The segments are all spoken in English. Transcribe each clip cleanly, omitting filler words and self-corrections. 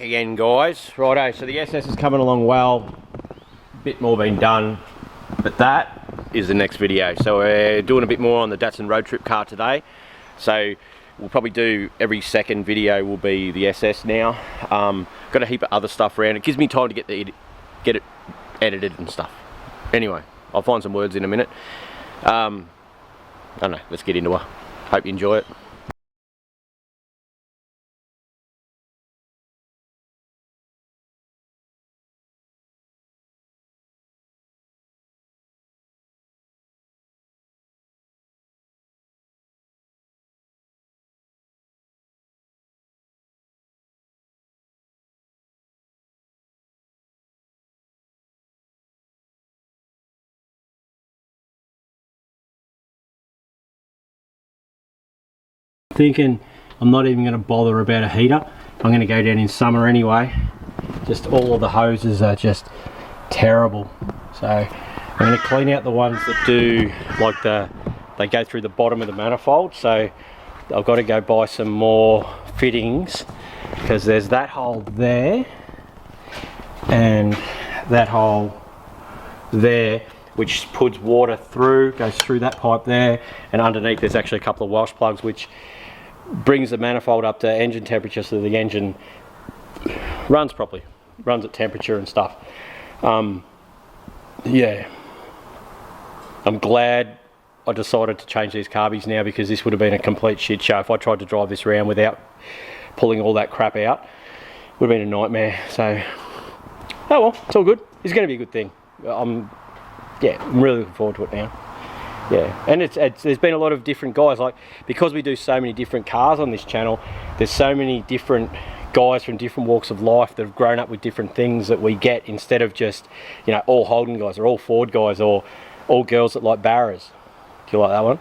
again, guys. Righto, so the SS is coming along well. A bit more been done, but that is the next video. So we're doing a bit more on the Datsun road trip car today. So we'll probably do every second video will be the SS now. Got a heap of other stuff around. It gives me time to get it edited and stuff. Anyway, I'll find some words in a minute. I don't know, let's get into it. Hope you enjoy it. Thinking I'm not even going to bother about a heater. I'm going to go down in summer anyway. Just all of the hoses are just terrible. So I'm going to clean out the ones that do like they go through the bottom of the manifold. So I've got to go buy some more fittings because there's that hole there and that hole there, which puts water through, goes through that pipe there, and underneath there's actually a couple of wash plugs which brings the manifold up to engine temperature so the engine runs properly, runs at temperature and stuff. Yeah, I'm glad I decided to change these carbies now, because this would have been a complete shit show if I tried to drive this around without pulling all that crap out. It would have been a nightmare. So, oh well, it's all good. It's going to be a good thing. I'm really looking forward to it now. Yeah, and there's been a lot of different guys, like, because we do so many different cars on this channel, there's so many different guys from different walks of life that have grown up with different things that we get, instead of just, you know, all Holden guys or all Ford guys or all girls that like Barras. Do you like that one?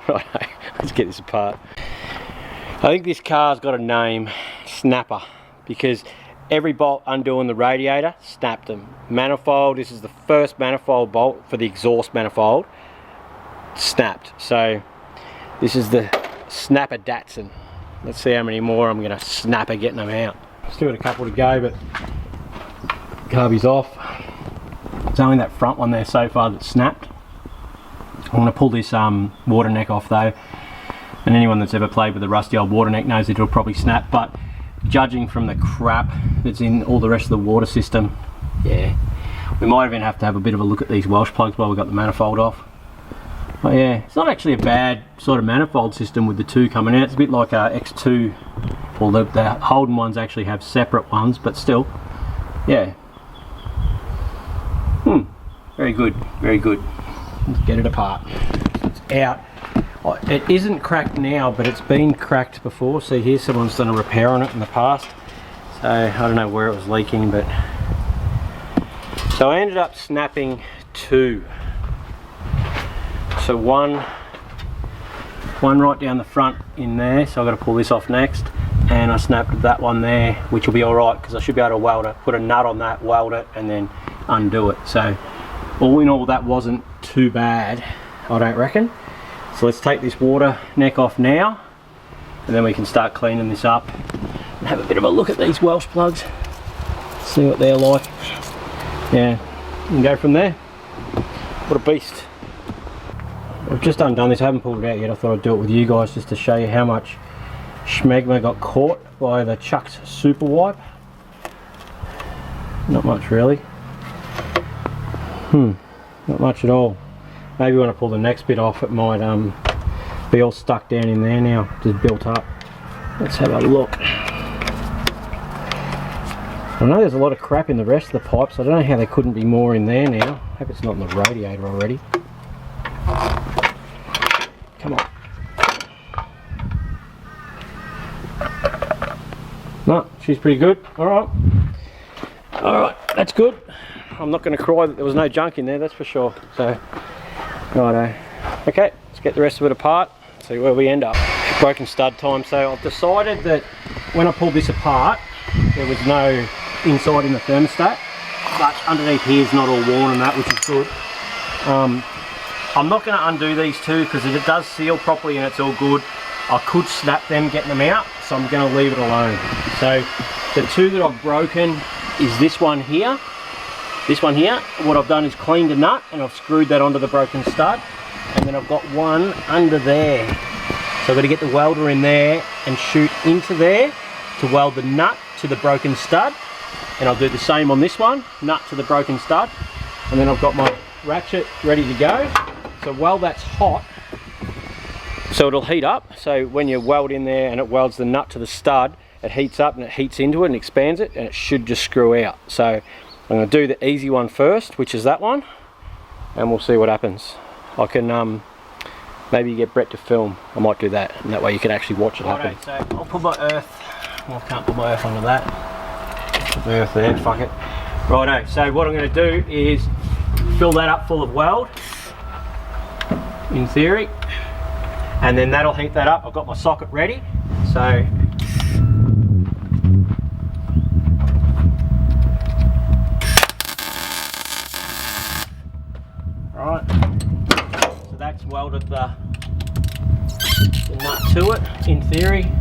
Right, let's get this apart. I think this car's got a name, Snapper, because every bolt undoing the radiator snapped them. Manifold, this is the first manifold bolt for the exhaust manifold, snapped. So this is the Snapper Datsun. Let's see how many more I'm going to snapper getting them out. Still got a couple to go, but carby's off. It's only that front one there so far that's snapped. I'm going to pull this water neck off though, and anyone that's ever played with a rusty old water neck knows it'll probably snap, but judging from the crap that's in all the rest of the water system, yeah, we might even have to have a bit of a look at these Welsh plugs while we got the manifold off. But yeah, it's not actually a bad sort of manifold system with the two coming out. It's a bit like a X2, well, the Holden ones actually have separate ones, but still, yeah. Very good, very good. Let's get it apart. It's out. It isn't cracked now, but it's been cracked before. See here, someone's done a repair on it in the past. So I don't know where it was leaking, but so I ended up snapping two. So one right down the front in there, so I've got to pull this off next, and I snapped that one there, which will be all right because I should be able to weld it, put a nut on that, weld it, and then undo it. So all in all, that wasn't too bad, I don't reckon. So let's take this water neck off now, and then we can start cleaning this up and have a bit of a look at these Welsh plugs, see what they're like. Yeah, and go from there. What a beast. I've just undone this, I haven't pulled it out yet. I thought I'd do it with you guys just to show you how much schmegma got caught by the chucked super wipe. Not much really. Not much at all. Maybe when I pull the next bit off, it might be all stuck down in there now, just built up. Let's have a look. I know there's a lot of crap in the rest of the pipes. I don't know how there couldn't be more in there now. I hope it's not in the radiator already. Come on. No, she's pretty good. Alright. Alright, that's good. I'm not going to cry that there was no junk in there, that's for sure. So, righto. Okay, let's get the rest of it apart, see where we end up. Broken stud time. So I've decided that when I pulled this apart, there was no inside in the thermostat, but underneath here is not all worn and that, which is good. I'm not going to undo these two because if it does seal properly and it's all good, I could snap them getting them out, so I'm going to leave it alone. So The two that I've broken is this one here. This one here, what I've done is cleaned a nut and I've screwed that onto the broken stud. And then I've got one under there. So I've got to get the welder in there and shoot into there to weld the nut to the broken stud. And I'll do the same on this one, nut to the broken stud. And then I've got my ratchet ready to go. So while that's hot, so it'll heat up. So when you weld in there and it welds the nut to the stud, it heats up and it heats into it and expands it, and it should just screw out. So I'm going to do the easy one first, which is that one, and we'll see what happens. I can maybe get Brett to film. I might do that, and that way you can actually watch it happen. So I'll put my earth. Well, I can't put my earth onto that. Earth there, fuck it. Righto, so what I'm going to do is fill that up full of weld, in theory, and then that'll heat that up. I've got my socket ready, so right, so that's welded the nut to it, in theory.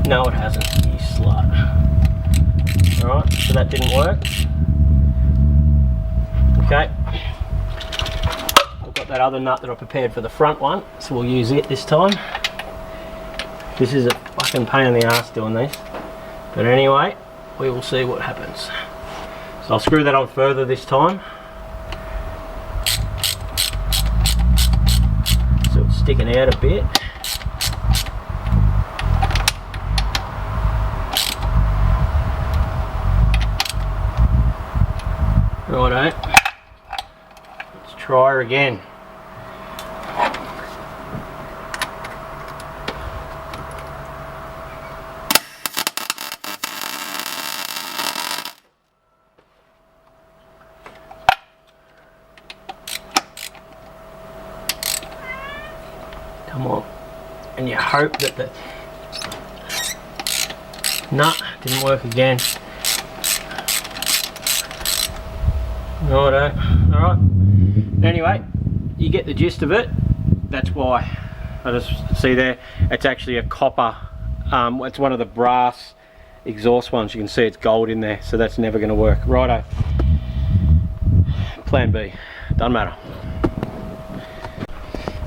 No, it hasn't, you slut. Alright, so that didn't work. Okay, I've got that other nut that I prepared for the front one, so we'll use it this time. This is a fucking pain in the ass doing this, but anyway, we will see what happens. So I'll screw that on further this time, so it's sticking out a bit. Righto, let's try her again. Come on, and you hope that the nut didn't work again. Righto, alright. Anyway, you get the gist of it. That's why. I just see there, it's actually a copper, it's one of the brass exhaust ones. You can see it's gold in there, so that's never going to work. Righto. Plan B, doesn't matter.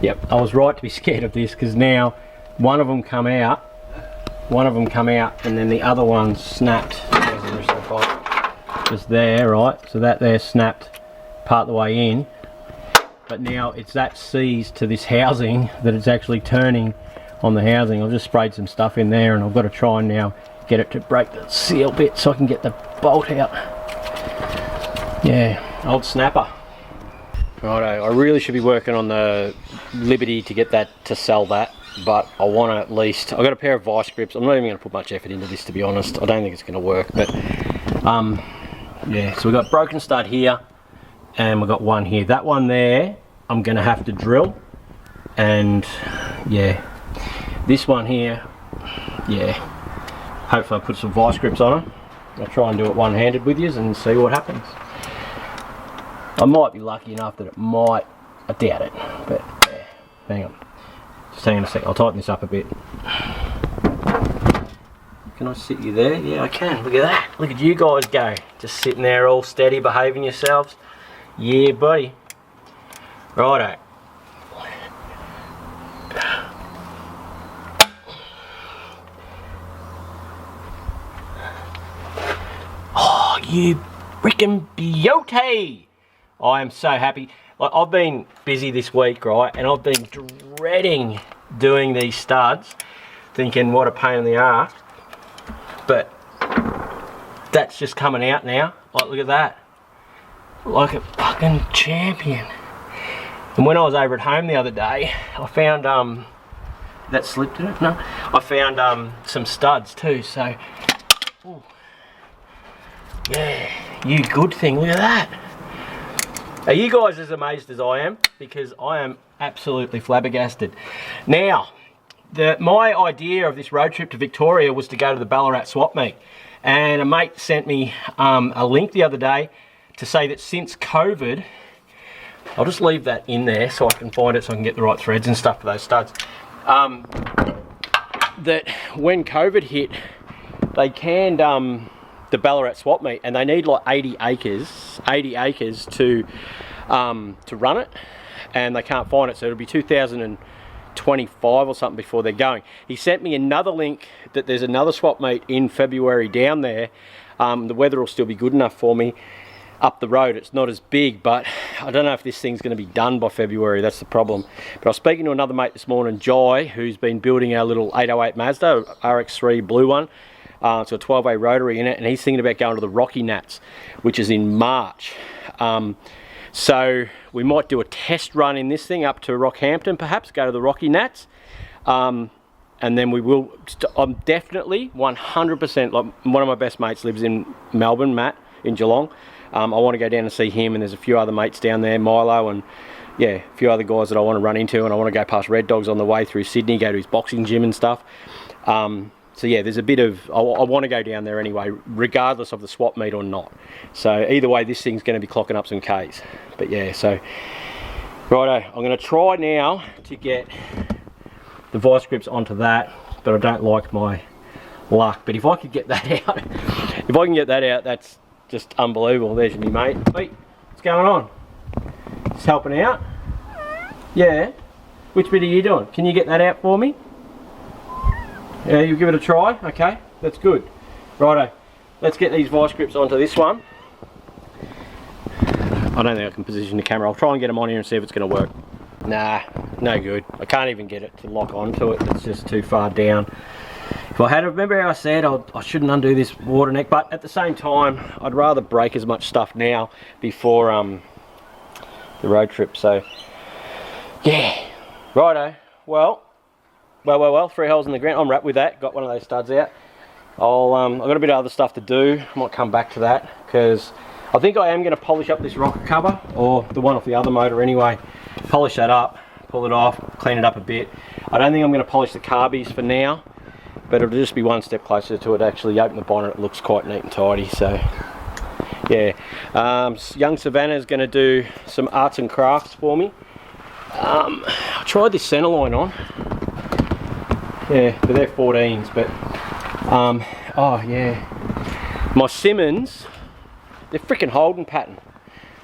Yep, I was right to be scared of this, because now one of them come out, and then the other one snapped. Just there, right, so that there snapped part the way in, but now it's that seized to this housing that it's actually turning on the housing. I've just sprayed some stuff in there, and I've got to try and now get it to break the seal bit so I can get the bolt out. Yeah, old snapper. Righto, I really should be working on the Liberty to get that, to sell that, but I want to at least, I've got a pair of vice grips. I'm not even going to put much effort into this, to be honest. I don't think it's going to work, but yeah, so we've got broken stud here, and we've got one here. That one there, I'm going to have to drill, and yeah, this one here, yeah, hopefully I'll put some vice grips on it. I'll try and do it one-handed with you and see what happens. I might be lucky enough that it might, I doubt it, but yeah, hang on. Just hang on a sec, I'll tighten this up a bit. Can I sit you there? Yeah, I can. Look at that. Look at you guys go. Just sitting there all steady, behaving yourselves. Yeah, buddy. Righto. Oh, you freaking beauty! I am so happy. Like, I've been busy this week, right? And I've been dreading doing these studs, thinking what a pain in the ass. But that's just coming out now. Like, look at that. Like a fucking champion. And when I was over at home the other day, I found that slipped in it? No. I found some studs too, so ooh. Yeah, you good thing, look at that. Are you guys as amazed as I am? Because I am absolutely flabbergasted. Now, my idea of this road trip to Victoria was to go to the Ballarat swap meet, and a mate sent me a link the other day to say that since COVID, I'll just leave that in there so I can find it, so I can get the right threads and stuff for those studs, that when COVID hit, they canned the Ballarat swap meet, and they need like 80 acres to run it, and they can't find it, so it'll be 2025 or something before they're going. He sent me another link that there's another swap meet in February down there. The weather will still be good enough for me up the road. It's not as big, but I don't know if this thing's going to be done by February. That's the problem. But I was speaking to another mate this morning, Jai, who's been building our little 808 Mazda RX3 blue one. It's got a 12A rotary in it, and he's thinking about going to the Rocky Nats, which is in March. So we might do a test run in this thing up to Rockhampton, perhaps go to the Rocky Nats, and then we will. I'm definitely 100%. Like, one of my best mates lives in Melbourne, Matt, in Geelong. I want to go down and see him, and there's a few other mates down there, Milo, and yeah, a few other guys that I want to run into, and I want to go past Red Dogs on the way through Sydney, go to his boxing gym and stuff. So yeah, there's a bit of, I want to go down there anyway, regardless of the swap meet or not. So either way, this thing's going to be clocking up some Ks. But yeah, so righto, I'm going to try now to get the vice grips onto that, but I don't like my luck. But if I could get that out, if I can get that out, that's just unbelievable. There's me mate. Pete, what's going on? Just helping out? Yeah. Which bit are you doing? Can you get that out for me? Yeah, you give it a try? Okay, that's good. Righto, let's get these vice grips onto this one. I don't think I can position the camera. I'll try and get them on here and see if it's going to work. Nah, no good. I can't even get it to lock onto it. It's just too far down. If I had, remember how I said I shouldn't undo this water neck, but at the same time, I'd rather break as much stuff now before the road trip. So, yeah, righto. Well, 3 holes in the ground. I'm wrapped with that. Got one of those studs out. I've got a bit of other stuff to do. I might come back to that because I think I am going to polish up this rocker cover, or the one off the other motor anyway. Polish that up, pull it off, clean it up a bit. I don't think I'm going to polish the carbies for now, but it'll just be one step closer to it. Actually open the bonnet, it looks quite neat and tidy. So yeah, young Savannah is going to do some arts and crafts for me. I tried this centerline on. Yeah, but they're 14s, but oh yeah, my Simmons, they're freaking Holden pattern.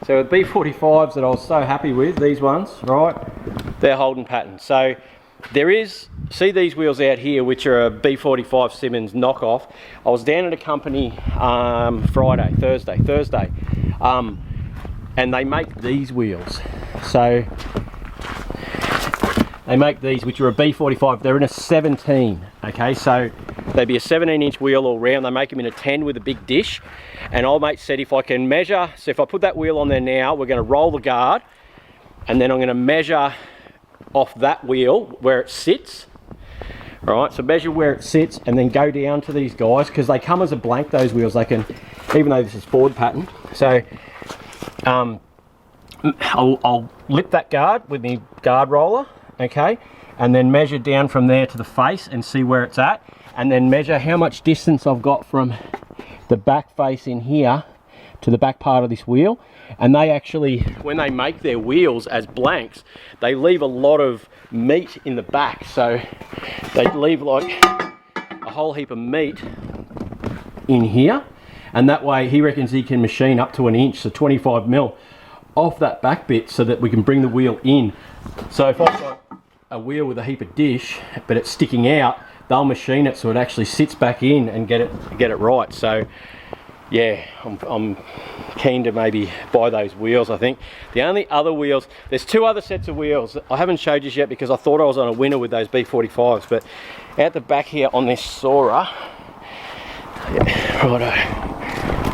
So the B45s that I was so happy with, these ones, right, they're Holden pattern. So there is, see these wheels out here, which are a B45 Simmons knockoff. I was down at a company Thursday, and they make these wheels. So they make these, which are a B45. They're in a 17, okay? So they'd be a 17-inch wheel all round. They make them in a 10 with a big dish. And old mate said if I can measure, so if I put that wheel on there now, we're going to roll the guard, and then I'm going to measure off that wheel where it sits. All right, so measure where it sits, and then go down to these guys, because they come as a blank, those wheels. They can, even though this is Ford pattern. So I'll lip that guard with my guard roller. Okay, and then measure down from there to the face and see where it's at, and then measure how much distance I've got from the back face in here to the back part of this wheel. And they actually, when they make their wheels as blanks, they leave a lot of meat in the back, so they leave like a whole heap of meat in here, and that way he reckons he can machine up to 1 inch, so 25 mil off that back bit, so that we can bring the wheel in. So if I've got a wheel with a heap of dish but it's sticking out, they'll machine it so it actually sits back in and get it right. So yeah, I'm keen to maybe buy those wheels. I think the only other wheels, there's 2 other sets of wheels I haven't showed you yet because I thought I was on a winner with those B45s, but out the back here on this Sora, yeah, righto,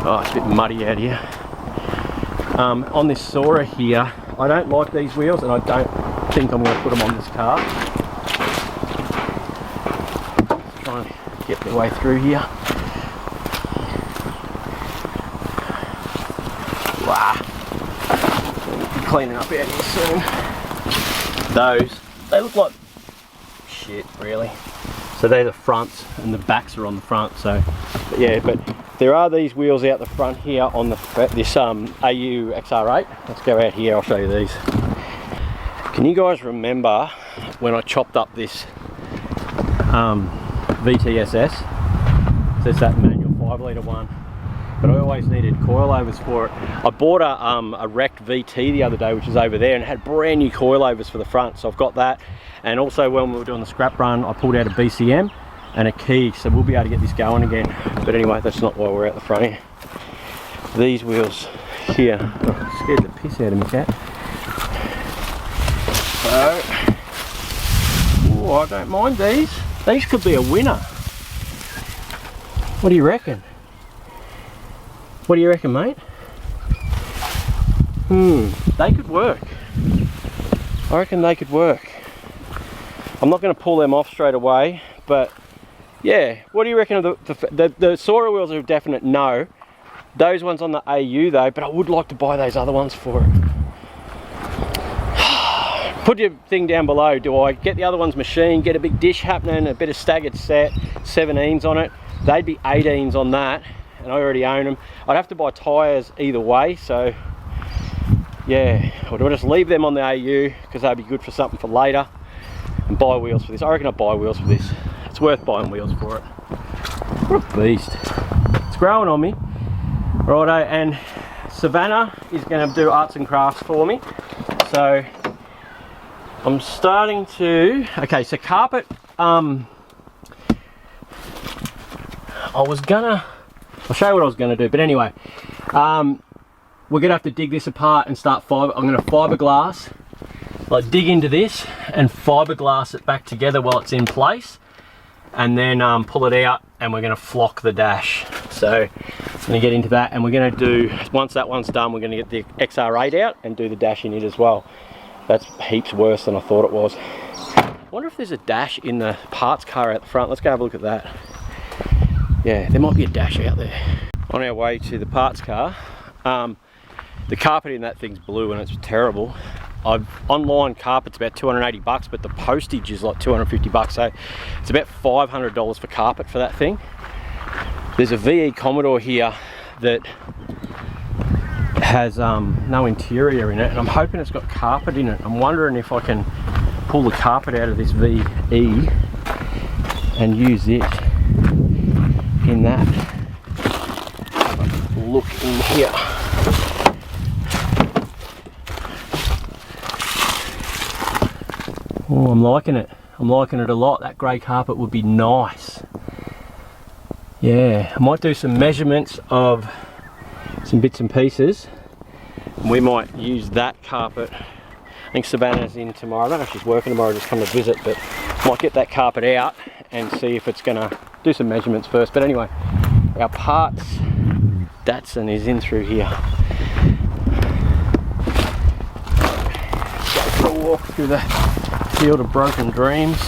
oh, it's a bit muddy out here. On this Sora here, I don't like these wheels, and I don't think I'm going to put them on this car. Just trying to get the way through here. Wow. Be cleaning up out here soon. Those, they look like shit, really. So they're the fronts, and the backs are on the front. So, but yeah, but there are these wheels out the front here on this AU XR8. Let's go out here, I'll show you these. Can you guys remember when I chopped up this VTSS? Does there's that manual 5 litre one. But I always needed coilovers for it. I bought a wrecked VT the other day, which is over there, and it had brand new coilovers for the front, so I've got that. And also when we were doing the scrap run, I pulled out a BCM and a key, so we'll be able to get this going again. But anyway, that's not why we're out the front here. These wheels here, oh, scared the piss out of me, cat. So, ooh, I don't mind these. These could be a winner. What do you reckon? What do you reckon, mate? They could work. I reckon they could work. I'm not going to pull them off straight away, but yeah. What do you reckon of the Sora wheels are a definite no. Those ones on the AU though, but I would like to buy those other ones for it. Put your thing down below. Do I get the other ones machined, get a big dish happening, a bit of staggered set, 17s on it? They'd be 18s on that, and I already own them. I'd have to buy tyres either way, so yeah. Or do I just leave them on the AU because they'd be good for something for later, and buy wheels for this? I reckon I'll buy wheels for this. It's worth buying wheels for it. What a beast. It's growing on me. Righto, and Savannah is going to do arts and crafts for me. So I'm starting to, okay, so carpet, I'll show you what I was gonna do, but anyway, we're gonna have to dig this apart and start I'm gonna fiberglass, like dig into this and fiberglass it back together while it's in place, and then pull it out, and we're gonna flock the dash. So I'm gonna get into that, and we're gonna do, once that one's done, we're gonna get the XR8 out and do the dash in it as well. That's heaps worse than I thought it was. I wonder if there's a dash in the parts car out the front. Let's go have a look at that. Yeah, there might be a dash out there. On our way to the parts car, the carpet in that thing's blue and it's terrible. Online carpet's about 280 bucks, but the postage is like 250 bucks, so it's about $500 for carpet for that thing. There's a VE Commodore here that has no interior in it, and I'm hoping it's got carpet in it. I'm wondering if I can pull the carpet out of this VE and use it in that. Have a look in here. Oh, I'm liking it. I'm liking it a lot. That grey carpet would be nice. Yeah, I might do some measurements of some bits and pieces. We might use that carpet. I think Savannah's in tomorrow. I don't know if she's working tomorrow, just come to visit, but might get that carpet out and see if it's gonna do some measurements first. But anyway, our parts datsun is in through here. Go for a walk through the field of broken dreams.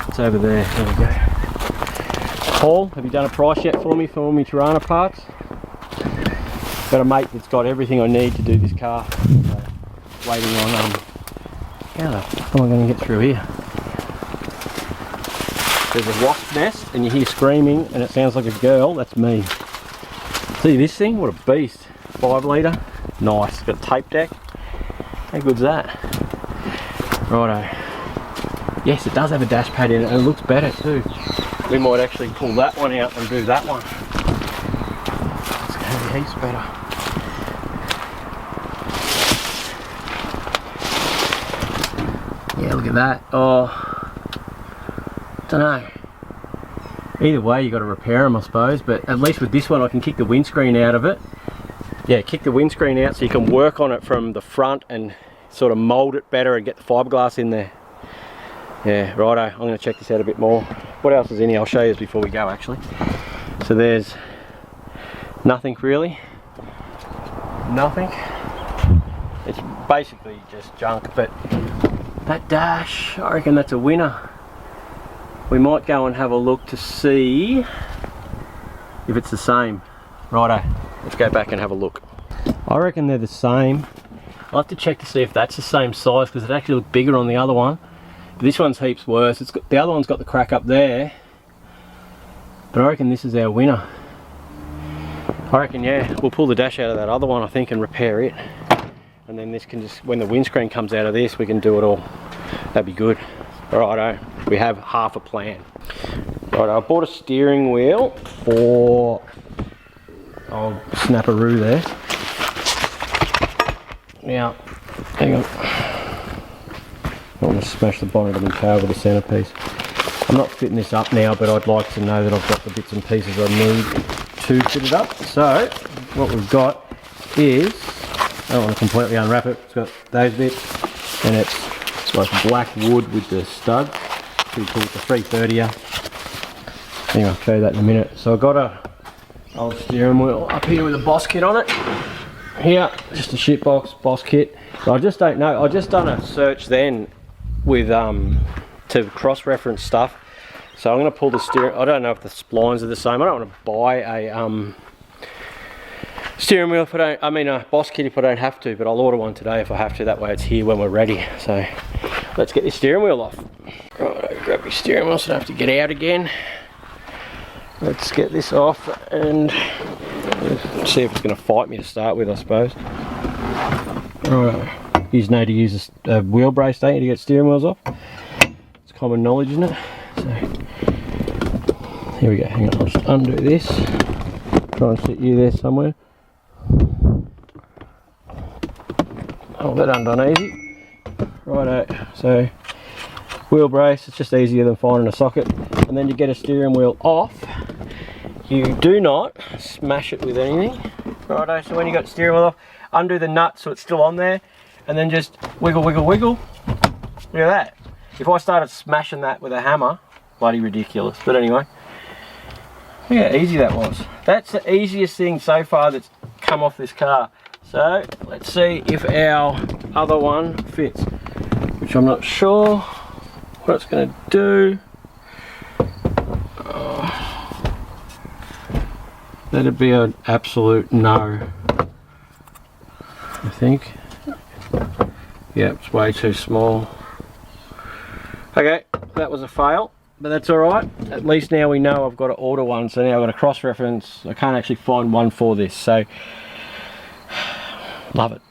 It's over there. There we go. Paul, have you done a price yet for me Tirana parts? Got a mate that's got everything I need to do this car. So, waiting on how the fuck am I going to get through here? There's a wasp nest and you hear screaming and it sounds like a girl. That's me. See this thing? What a beast. 5 litre. Nice. Got a tape deck. How good's that? Righto. Yes, it does have a dash pad in it and it looks better too. We might actually pull that one out and do that one. It's going to be heaps better. Yeah, look at that. Oh, don't know. Either way, you got to repair them, I suppose. But at least with this one, I can kick the windscreen out of it. Yeah, kick the windscreen out so you can work on it from the front and sort of mould it better and get the fiberglass in there. Yeah, righto. I'm going to check this out a bit more. What else is in here? I'll show you before we go, actually. So there's nothing really. Nothing. It's basically just junk, but that dash, I reckon that's a winner. We might go and have a look to see if it's the same. Righto. Let's go back and have a look. I reckon they're the same. I'll have to check to see if that's the same size because it actually looked bigger on the other one. But this one's heaps worse. It's got, the other one's got the crack up there. But I reckon this is our winner. I reckon, yeah, we'll pull the dash out of that other one, I think, and repair it. And then this can just, when the windscreen comes out of this, we can do it all. That'd be good. Righto, we have half a plan. Right, I bought a steering wheel for old Snapperoo there. Now, hang on. I want to smash the bonnet of my car with a centerpiece. I'm not fitting this up now, but I'd like to know that I've got the bits and pieces I need to fit it up. So, what we've got is, I don't want to completely unwrap it, it's got those bits, and it's like black wood with the studs. Pretty cool, it's a 330er. Anyway, I'll show you that in a minute. So I've got a old steering wheel up here with a Boss kit on it. Here, just a shitbox Boss kit. But I just don't know, I just done a search then with to cross-reference stuff. So I'm going to pull the steering. I don't know if the splines are the same. I don't want to buy a steering wheel if I don't. I mean a Boss kit if I don't have to, but I'll order one today if I have to. That way it's here when we're ready. So let's get this steering wheel off. Right, I'll grab my steering wheel so I don't have to get out again. Let's get this off and see if it's going to fight me to start with, I suppose. Right, you just need to use a wheel brace, don't you, to get steering wheels off? It's common knowledge, isn't it? So, here we go. Hang on, I'll just undo this. Try and sit you there somewhere. Oh, that undone easy. Righto, so wheel brace, it's just easier than finding a socket. And then to get a steering wheel off, you do not smash it with anything. Righto, so when you got the steering wheel off, undo the nut so it's still on there, and then just wiggle, wiggle, wiggle. Look at that. If I started smashing that with a hammer, bloody ridiculous. But anyway, look how easy that was. That's the easiest thing so far that's come off this car. So let's see if our other one fits, which I'm not sure what it's going to do. That'd be an absolute no, I think. Yeah, it's way too small. Okay, that was a fail, but that's alright. At least now we know I've got to order one, so now I've got a cross-reference. I can't actually find one for this, so love it.